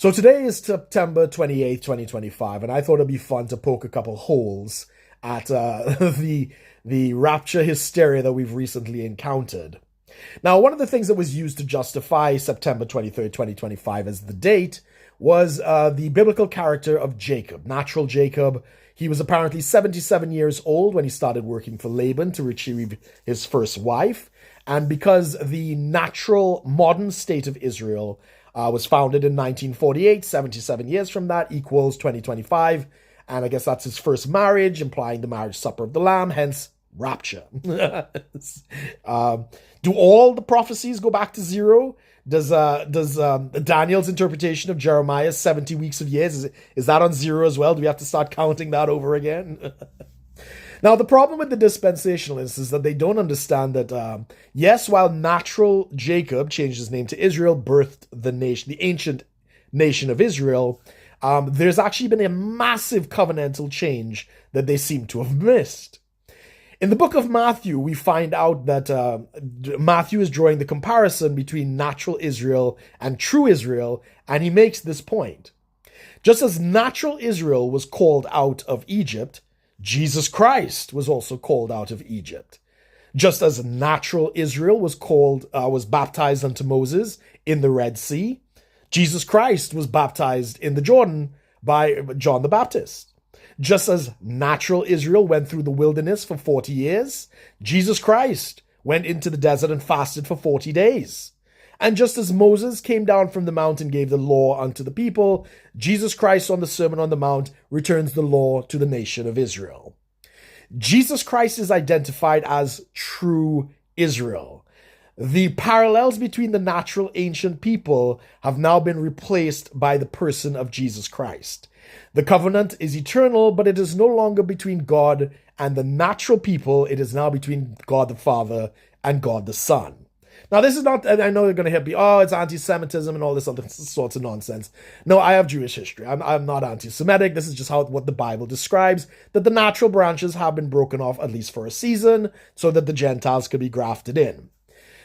So today is September 28th, 2025, and I thought it'd be fun to poke a couple holes at the rapture hysteria that we've recently encountered. Now, one of the things that was used to justify September 23rd, 2025 as the date was the biblical character of Jacob, natural Jacob. He was apparently 77 years old when he started working for Laban to retrieve his first wife. And because the natural modern state of Israel was founded in 1948, 77 years from that equals 2025. And I guess that's his first marriage, implying the marriage supper of the Lamb, hence rapture. Do all the prophecies go back to zero? Does Daniel's interpretation of Jeremiah's 70 weeks of years, is that on zero as well? Do we have to start counting that over again? Now, the problem with the dispensationalists is that they don't understand that, yes, while natural Jacob changed his name to Israel, birthed the nation, the ancient nation of Israel, there's actually been a massive covenantal change that they seem to have missed. In the book of Matthew, we find out that Matthew is drawing the comparison between natural Israel and true Israel, and he makes this point. Just as natural Israel was called out of Egypt, Jesus Christ was also called out of Egypt. Just as natural Israel was baptized unto Moses in the Red Sea, Jesus Christ was baptized in the Jordan by John the Baptist. Just as natural Israel went through the wilderness for 40 years, Jesus Christ went into the desert and fasted for 40 days. And just as Moses came down from the mount and gave the law unto the people, Jesus Christ on the Sermon on the Mount returns the law to the nation of Israel. Jesus Christ is identified as true Israel. The parallels between the natural ancient people have now been replaced by the person of Jesus Christ. The covenant is eternal, but it is no longer between God and the natural people. It is now between God the Father and God the Son. Now, this is not, I know they're going to hit me, oh, it's anti-Semitism and all this other sorts of nonsense. No, I have Jewish history. I'm not anti-Semitic. This is just what the Bible describes, that the natural branches have been broken off at least for a season so that the Gentiles could be grafted in.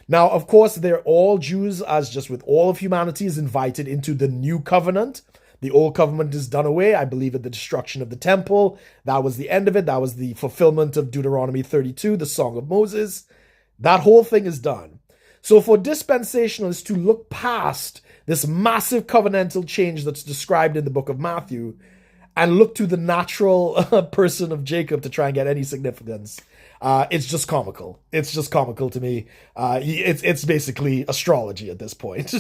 Now, of course, they're all Jews, as just with all of humanity, is invited into the new covenant. The old covenant is done away, I believe, at the destruction of the temple. That was the end of it. That was the fulfillment of Deuteronomy 32, the Song of Moses. That whole thing is done. So for dispensationalists to look past this massive covenantal change that's described in the book of Matthew and look to the natural person of Jacob to try and get any significance, it's just comical. It's just comical to me. It's basically astrology at this point.